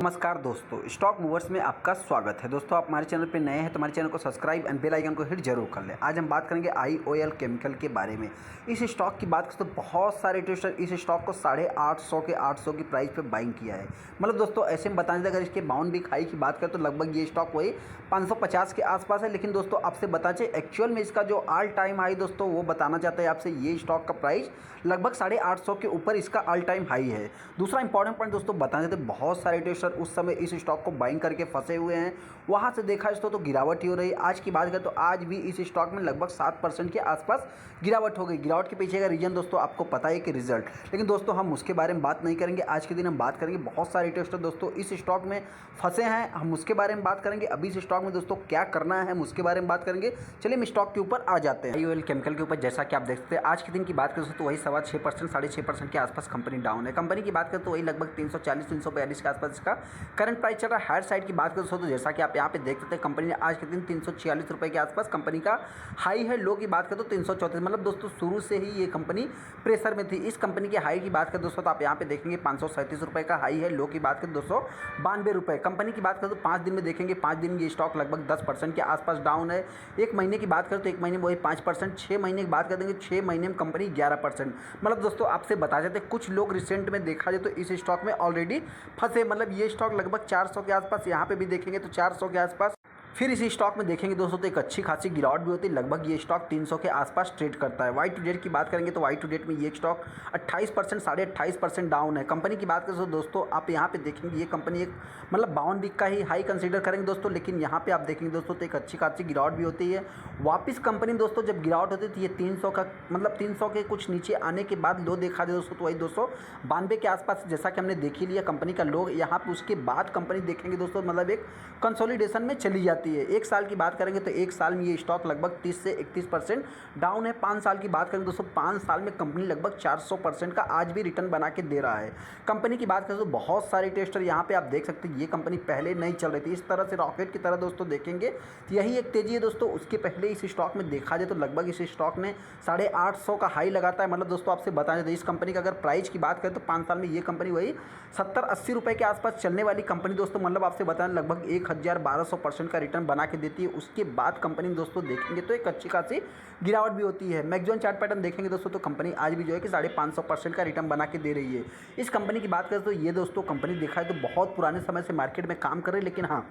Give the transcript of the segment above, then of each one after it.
नमस्कार दोस्तों, stock movers में आपका स्वागत है। दोस्तों, आप हमारे चैनल पे नए हैं तो हमारे चैनल को सब्सक्राइब एंड बेल आइकन को हिट जरूर कर लें। आज हम बात करेंगे IOL केमिकल के बारे में। इस स्टॉक की बात करें तो बहुत सारे ट्रेडर इस स्टॉक को 850 के 800 की प्राइस पे बाइंग किया है। मतलब दोस्तों ऐसे में बताएं, अगर इसके बाउंड वीक हाई की बात करें तो लगभग ये स्टॉक वही 550 के आसपास है। लेकिन दोस्तों आपसे बता चें, एक्चुअल में इसका जो ऑल टाइम हाई दोस्तों वो बताना चाहते हैं आपसे, ये स्टॉक का प्राइस लगभग 850 के ऊपर इसका ऑल टाइम हाई है। दूसरा इंपॉर्टेंट पॉइंट दोस्तों बताना चाहते हैं, बहुत सारे ट्रेडर उस समय इस स्टॉक को बाइंग करके फंसे हुए हैं। वहां से देखा इसको तो गिरावट ही हो रही। आज की बात करें तो आज भी इस स्टॉक में लगभग 7% के आसपास गिरावट हो गई। गिरावट के पीछे का रीजन दोस्तों आपको पता है कि रिजल्ट। लेकिन दोस्तों हम उसके बारे में बात नहीं करेंगे। आज के दिन हम बात करेंगे, बहुत सारे ट्रेडर दोस्तों इस स्टॉक में फंसे हैं, हम उसके बारे में बात करेंगे। अभी इस स्टॉक में दोस्तों क्या करना है हम उसके बारे में बात करेंगे। चलिए हम स्टॉक के ऊपर आ जाते हैं। IOL केमिकल के ऊपर जैसा कि आप देख सकते हैं, आज के दिन की बात करें तो वही 6.25% 6.5% के आसपास कंपनी डाउन है। कंपनी की बात करें तो वही लगभग 340-342 के आसपास इसका करंट प्राइस चल रहा है। हायर साइड की बात करें तो जैसा कि आप यहाँ पे देख सकते हैं, कंपनी ने आज के दिन 346 रुपये के आसपास कंपनी का हाई है। लो की बात करें तो 334। मतलब दोस्तों शुरू से ही ये कंपनी प्रेशर में थी। इस कंपनी के हाई की बात करें दोस्तों तो आप यहाँ पे देखेंगे 537 रुपये का हाई है। लो की बात करें 292 रुपये। कंपनी की बात करें तो 5 दिन में देखेंगे, 5 दिन में ये स्टॉक लगभग 10% के आसपास डाउन है। एक महीने की बात करें तो एक महीने में वही 5%। 6 महीने की बात कर देंगे, 6 महीने में कंपनी 11%। मतलब दोस्तों आपसे बता देते, कुछ लोग रिसेंट में देखा जाए तो इस स्टॉक में ऑलरेडी फंसे। मतलब ये स्टॉक लगभग 400 के आसपास, यहाँ पे भी देखेंगे तो 400 के आसपास। फिर इसी स्टॉक में देखेंगे दोस्तों तो एक अच्छी खासी गिरावट भी होती है। लगभग ये स्टॉक 300 के आसपास ट्रेड करता है। वाई टू डेट की बात करेंगे तो वाई टू डेट में ये स्टॉक 28% 28.5% डाउन है। कंपनी की बात करें तो दोस्तों आप यहाँ पे देखेंगे, ये कंपनी एक मतलब 52 वीक का ही हाई कंसीडर करेंगे दोस्तों। लेकिन यहाँ पे आप देखेंगे दोस्तों तो एक अच्छी खासी गिरावट भी होती है। वापस कंपनी दोस्तों जब गिरावट होती है तो ये 300 का मतलब 300 के कुछ नीचे आने के बाद लो देखा जाए दोस्तों तो वही 292 के आसपास, जैसा कि हमने देख ही लिया कंपनी का लो। यहाँ पे उसके बाद कंपनी देखेंगे दोस्तों मतलब एक कंसोलिडेशन में चली जाती है। एक साल की बात करेंगे तो एक साल में ये स्टॉक लगभग 30 से 31% डाउन है। 5 साल की बात करेंगे दोस्तों, 5 साल में कंपनी लगभग 400% का आज भी रिटर्न बना के दे रहा है। कंपनी की बात करें तो बहुत सारे टेस्टर यहाँ पे आप देख सकते हैं, ये कंपनी पहले नहीं चल रही थी इस तरह से रॉकेट की तरह दोस्तों। देखेंगे तो यही एक तेजी है दोस्तों। उसके पहले इस स्टॉक में देखा जाए तो लगभग इस स्टॉक ने 850 का हाई लगाता है। मतलब दोस्तों आपसे बताया जाए, इस कंपनी का अगर प्राइस की बात करें तो 5 साल में ये कंपनी वही 70-80 रुपये के आसपास चलने वाली कंपनी दोस्तों। मतलब आपसे बताएं लगभग 1200% का रिटर्न बना के देती है। उसके बाद कंपनी दोस्तों देखेंगे तो एक अच्छी खासी गिरावट भी होती है। मैक्सिमम चार्ट पैटर्न देखेंगे दोस्तों तो कंपनी आज भी जो है कि 550% का रिटर्न बना के दे रही है। इस कंपनी की बात करें तो ये दोस्तों कंपनी देखा है तो बहुत पुराने समय से मार्केट में काम कर रही है। लेकिन हाँ,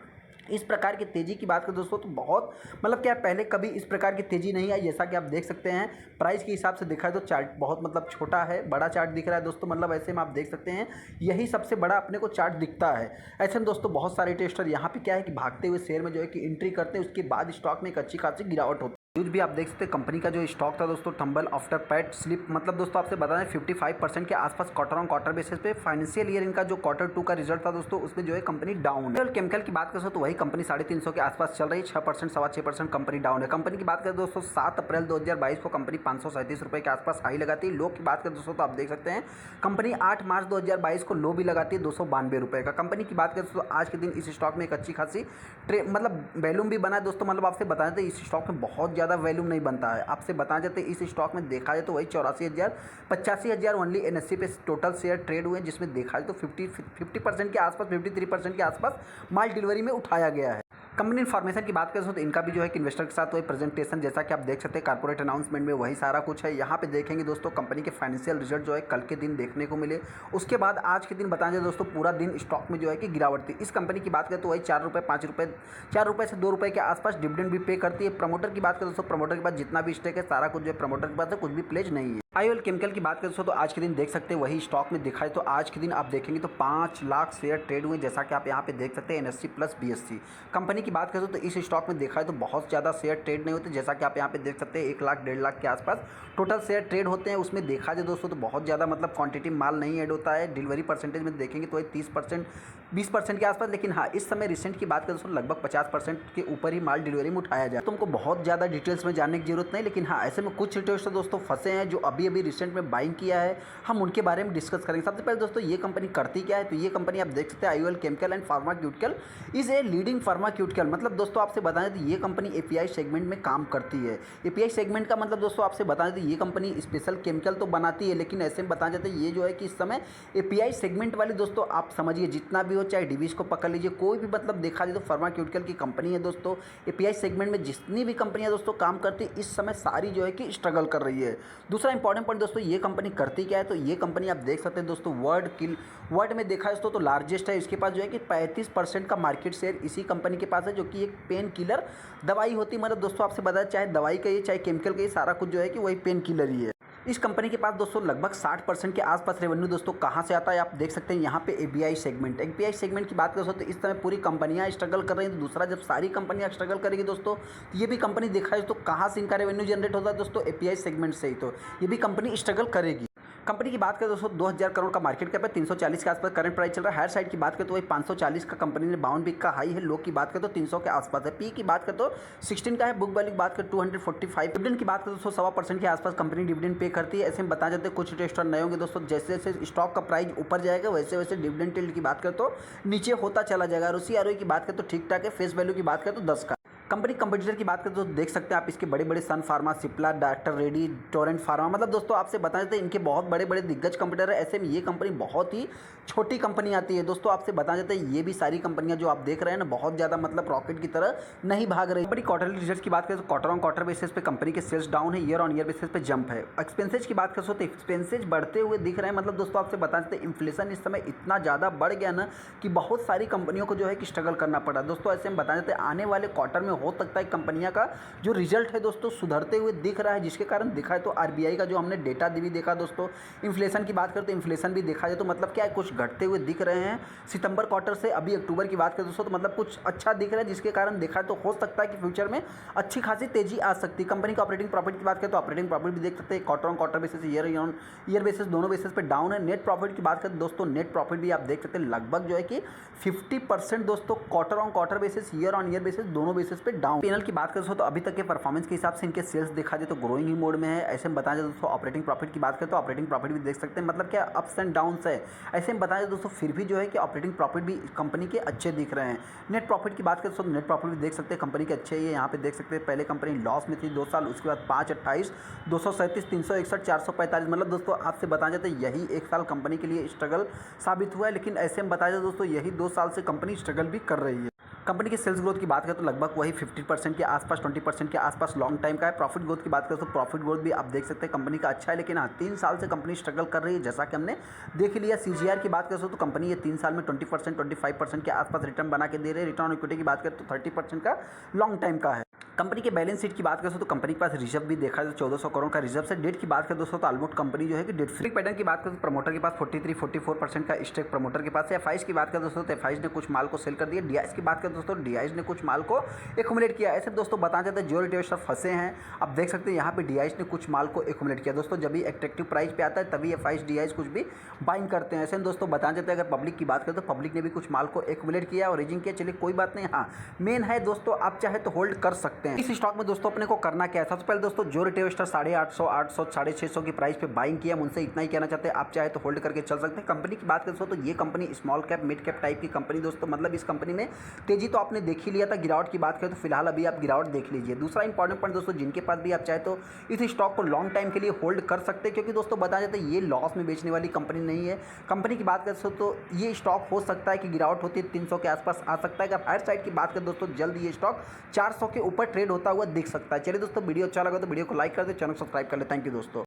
इस प्रकार की तेज़ी की बात करें दोस्तों तो बहुत मतलब क्या पहले कभी इस प्रकार की तेज़ी नहीं आई। जैसा कि आप देख सकते हैं प्राइस के हिसाब से देखा है तो चार्ट बहुत मतलब छोटा है, बड़ा चार्ट दिख रहा है दोस्तों। मतलब ऐसे में आप देख सकते हैं यही सबसे बड़ा अपने को चार्ट दिखता है। ऐसे में दोस्तों बहुत सारे टेस्टर यहाँ पे क्या है कि भागते हुए शेयर में जो है कि एंट्री करते हैं, उसके बाद स्टॉक में एक अच्छी खासी गिरावट होती है। न्यूज भी आप देख सकते हैं, कंपनी का जो स्टॉक था दोस्तों टंबल आफ्टर पैट स्लिप। मतलब दोस्तों आपसे बता दें 55% के आसपास क्वार्टर ऑन क्वार्टर बेसिस पे फाइनेंशियल ईयर इनका जो Q2 का रिजल्ट था दोस्तों, उसमें जो है कंपनी डाउन है। केमिकल की बात करें तो वही कंपनी 350 के आसपास चल रही है। 6% 6.25% कंपनी डाउन है। कंपनी की बात करें दोस्तों 7 अप्रैल 2022 को कंपनी 537 रुपये के आसपास हाई लगाती है। लो की बात करें दोस्तों तो आप देख सकते हैं कंपनी 8 मार्च 2022 को लो भी लगाती है 292 रुपये का। कंपनी की बात करें दोस्तों आज के दिन इस स्टॉक में एक अच्छी खासी मतलब वैल्यूम भी बना है दोस्तों। मतलब आपसे बताया तो इस स्टॉक में बहुत ज़्यादा वैल्यूम नहीं बनता है। आपसे बताया जाते इस स्टॉक में देखा जाए तो वही 84,000 85,000 ओनली NSE पे टोटल शेयर ट्रेड हुए हैं, जिसमें देखा जाए तो 50% के आसपास 53% के आसपास माल डिलीवरी में उठाया गया है। कंपनी इन्फॉर्मेशन की बात करें तो इनका भी जो है कि इन्वेस्टर के साथ वही प्रेजेंटेशन, जैसा कि आप देख सकते हैं कॉर्पोरेट अनाउंसमेंट में वही सारा कुछ है। यहाँ पे देखेंगे दोस्तों कंपनी के फाइनेंशियल रिजल्ट जो है कल के दिन देखने को मिले। उसके बाद आज के दिन बताएं दोस्तों पूरा दिन स्टॉक में जो है कि गिरावट थी। इस कंपनी की बात करें तो वही 4 रुपये 5 रुपये 4 रुपये से 2 रुपये के आसपास डिविडेंड भी पे करती है। प्रमोटर की बात करें दोस्तों, प्रमोटर के पास जितना भी स्टेक है सारा कुछ जो है प्रमोटर के पास है, कुछ भी प्लेज नहीं है। IOL केमिकल की बात करें दोस्तों तो आज के दिन देख सकते हैं वही स्टॉक में दिखाए तो आज के दिन आप देखेंगे तो 5 लाख शेयर ट्रेड हुए, जैसा कि आप यहाँ पे देख सकते हैं NSE प्लस BSE। कंपनी की बात करें तो इस स्टॉक में देखा है तो बहुत ज़्यादा शेयर ट्रेड नहीं होते, जैसा कि आप यहाँ पे देख सकते हैं 1 लाख 1.5 लाख के आसपास टोटल शेयर ट्रेड होते हैं। उसमें देखा जाए दोस्तों तो बहुत ज़्यादा मतलब क्वांटिटी माल नहीं ऐड होता है। डिलीवरी परसेंटेज में देखेंगे तो वही 30% 20% के आसपास। लेकिन हाँ, इस समय रिसेंट की बात करें दोस्तों लगभग 50% के ऊपर ही माल डिलीवरी में उठाया जाए। तुमको बहुत ज़्यादा डिटेल्स में जानने की जरूरत नहीं, लेकिन हाँ ऐसे में कुछ ट्रेडर्स दोस्तों फंसे हैं जो अभी अभी रिसेंट में बाइंग किया है, हम उनके बारे में डिस्कस करेंगे। सबसे पहले दोस्तों ये कंपनी करती क्या है, तो ये कंपनी आप देख सकते हैं IOL chemical and pharmaceutical is a leading pharmaceutical. मतलब दोस्तों आपसे बताएं तो ये कंपनी एपीआई सेगमेंट में काम करती है। एपीआई सेगमेंट का मतलब दोस्तों आपसे बताएं तो ये कंपनी स्पेशल केमिकल तो बनाती है, लेकिन ऐसे में बताया जाता है ये जो है कि इस समय एपीआई सेगमेंट वाली दोस्तों आप समझिए जितना भी हो, चाहे डिवीज को पकड़ लीजिए, कोई भी मतलब देखा जाए तो फार्माक्यूटिकल की कंपनी है दोस्तों। एपीआई सेगमेंट में जितनी भी कंपनियां दोस्तों काम करती है इस समय सारी जो है कि स्ट्रगल कर रही है। दूसरा इंपॉर्टेंट पॉइंट दोस्तों ये कंपनी करती क्या है, तो ये कंपनी आप देख सकते हैं दोस्तों वर्ल्ड में देखा है दोस्तों तो लार्जेस्ट है। इसके पास जो है कि 35% का मार्केट शेयर इसी कंपनी के पास है, जो कि एक पेन किलर दवाई होती है। मतलब दोस्तों आपसे बताया चाहे दवाई का ये चाहे केमिकल का ये सारा कुछ जो है कि वही पेन किलर ही है। इस कंपनी के पास दोस्तों लगभग 60% के आसपास रेवेन्यू दोस्तों कहाँ से आता है आप देख सकते हैं यहाँ पे एपीआई सेगमेंट की बात करें तो इस समय पूरी कंपनियां स्ट्रगल कर रही हैं। तो दूसरा जब सारी कंपनियां स्ट्रगल करेगी दोस्तों तो ये भी कंपनी देखा है तो कहाँ से इनका रेवेन्यू जनरेट होता है दोस्तों एपीआई सेगमेंट से ही, तो ये भी कंपनी स्ट्रगल करेगी। कंपनी की बात करें दोस्तों 2000 करोड़ का मार्केट कैप है, 340 के आसपास करंट प्राइस चल रहा है। हायर साइड की बात करें तो वही 540 का कंपनी ने 52 बिक का हाई है। लो की बात करें तो 300 के आसपास है। पी की बात करें तो 16 का है। बुक वैल्यू की बात करें 245। डिविडेंड की बात करें दोस्तों 1.25% के आसपास कंपनी डिविडेंड पे करती है। ऐसे में बताया जाता है कुछ इन्वेस्टर नए होंगे दोस्तों, जैसे जैसे स्टॉक का प्राइस ऊपर जाएगा वैसे वैसे डिविडेंड टिल्ड की बात करें तो नीचे होता चला जाएगा। ROCE की बात करें तो ठीक ठाक है। फेस वैल्यू की बात करें तो 10 का। कंपनी कंपटीटर की बात करें तो देख सकते हैं आप इसके बड़े बड़े Sun Pharma, Cipla, doctor Reddy, Torrent Pharma. मतलब दोस्तों आपसे बता देते हैं इनके बहुत बड़े बड़े दिग्गज कंपटीटर है। ऐसे में ये कंपनी बहुत ही छोटी कंपनी आती है दोस्तों। आपसे बता देते हैं ये भी सारी कंपनियां जो आप देख रहे हैं ना बहुत ज़्यादा मतलब रॉकेट की तरह नहीं भाग रही। कंपनी क्वार्टरली रिजल्ट की बात करें तो क्वार्टर ऑन क्वार्टर बेसिस पे कंपनी के सेल्स डाउन है, ईयर ऑन ईयर बेसिस पे जंप है। एक्सपेंसेज की बात करें तो एक्सपेंसेज बढ़ते हुए दिख रहे हैं। मतलब दोस्तों आपसे बता देते हैं इन्फ्लेशन इस समय इतना ज़्यादा बढ़ गया ना कि बहुत सारी कंपनियों को जो है कि स्ट्रगल करना पड़ा दोस्तों। ऐसे में बता देते हैं आने वाले क्वार्टर में हो सकता है कंपनियां का जो रिजल्ट है दोस्तों सुधरते हुए दिख रहा है, जिसके कारण दिखा है तो आरबीआई का जो हमने डेटा भी देखा दोस्तों। इन्फ्लेशन की बात करें तो इन्फ्लेशन भी देखा जाए तो मतलब क्या है कुछ घटते हुए दिख रहे हैं सितंबर क्वार्टर से। अभी अक्टूबर की बात करें दोस्तों तो मतलब कुछ अच्छा दिख रहा है, जिसके कारण देखा है तो हो सकता है कि फ्यूचर में अच्छी खासी तेजी आ सकती है। कंपनी का ऑपरेटिंग प्रॉफिट की बात करें तो ऑपरेटिंग प्रॉफिट भी देख सकते हैं quarter on quarter basis, year on year basis दोनों बेसिस पे डाउन है। नेट प्रॉफिट की बात करें दोस्तों नेट प्रॉफिट भी आप देख सकते हैं लगभग जो है कि 50% दोस्तों quarter on quarter basis, year on year basis दोनों बेसिस पे डाउन। पीएनएल की बात करें तो अभी तक के परफॉर्मेंस के हिसाब से इनके सेल्स देखा जाए तो ग्रोइंग ही मोड में है। ऐसे में बताया जाए दोस्तों ऑपरेटिंग प्रॉफिट की बात करें तो ऑपरेटिंग प्रॉफिट भी देख सकते हैं मतलब क्या अप्स एंड डाउन्स है। ऐसे में बताया जाए दोस्तों फिर भी जो है कि ऑपरेटिंग प्रॉफिट भी कंपनी के अच्छे दिख रहे हैं। नेट प्रॉफिट की बात करें तो नेट प्रॉफिट भी देख सकते हैं कंपनी के अच्छे ही है। यहाँ पे देख सकते हैं पहले कंपनी लॉस में थी 2 साल, उसके बाद 528, 237, 361, 445। मतलब दोस्तों आपसे बताया जाता है यही 1 साल कंपनी के लिए स्ट्रगल साबित हुआ है, लेकिन ऐसे में बताया जाए दोस्तों यही 2 साल से कंपनी स्ट्रगल भी कर रही है। कंपनी के सेल्स ग्रोथ की बात करें तो लगभग वही 50% के आसपास, 20% के आसपास लॉन्ग टाइम का है। प्रॉफिट ग्रोथ की बात करें तो प्रॉफिट ग्रोथ भी आप देख सकते हैं कंपनी का अच्छा है, लेकिन हाँ 3 साल से कंपनी स्ट्रगल कर रही है जैसा कि हमने देख लिया। CGR की बात करें तो कंपनी ये 3 साल में 20%, 25% के आसपास रिटर्न बना के दे रही है। रिटर्न ऑन इक्विटी की बात करें तो 30% का लॉन्ग टाइम का है। कंपनी के बैलेंस शीट की बात करें तो कंपनी के पास रिजर्व भी देखा जाए तो 1400 करोड़ का रिजर्व है। डेट की बात करें दोस्तों तो ऑलमोस्ट कंपनी जो है कि डेट फ्री। पैटर्न की बात करें तो प्रमोटर के पास 43-44% का स्टेक प्रमोटर के पास है। FIs की बात करें दोस्तों तो FIs ने कुछ माल को सेल कर दिया। DIs की बात करें दोस्तों DIs ने कुछ माल को एक्यूमुलेट किया। ऐसे दोस्तों बताया जाता है जो रिटेलर फंसे हैं आप देख सकते हैं यहाँ पे DIs ने कुछ माल को एक्यूमुलेट किया दोस्तों। जब भी एट्रैक्टिव प्राइस पे आता है तभी FIs DIs कुछ भी बाइंग करते हैं। ऐसे दोस्तों बताया जाता है अगर पब्लिक की बात करें तो पब्लिक ने भी कुछ माल को एक्यूमुलेट किया और रेजिंग किया। चलिए कोई बात नहीं, हाँ मेन है दोस्तों आप चाहे तो होल्ड कर सकते हैं। इस स्टॉक में दोस्तों अपने को करना क्या है, सबसे पहले दोस्तों जो रिटेल इन्वेस्टर 850, 800, 650 की प्राइस पे बाइंग किया हम उनसे इतना ही कहना चाहते हैं आप चाहे तो होल्ड करके चल सकते हैं। कंपनी की बात करें तो ये company small cap mid cap type की कंपनी दोस्तों। मतलब इस कंपनी में तेजी तो आपने देख ही लिया था। गिरावट की बात करें तो फिलहाल अभी आप गिरावट देख लीजिए। दूसरा इंपॉर्टेंट पॉइंट दोस्तों जिनके पास भी आप चाहे तो इस स्टॉक को लॉन्ग टाइम के लिए होल्ड कर सकते हैं, क्योंकि दोस्तों बताया जाता है ये लॉस में बेचने वाली कंपनी नहीं है। कंपनी की बात करें तो ये स्टॉक हो सकता है कि गिरावट होती है 300 के आसपास आ सकता है। अगर हायर साइड की बात करें दोस्तों जल्द ये स्टॉक 400 के ऊपर ट्रेड होता हुआ दिख सकता है। चलिए दोस्तों वीडियो अच्छा लगा तो वीडियो को लाइक कर दे, चैनल सब्सक्राइब कर ले। थैंक यू दोस्तों।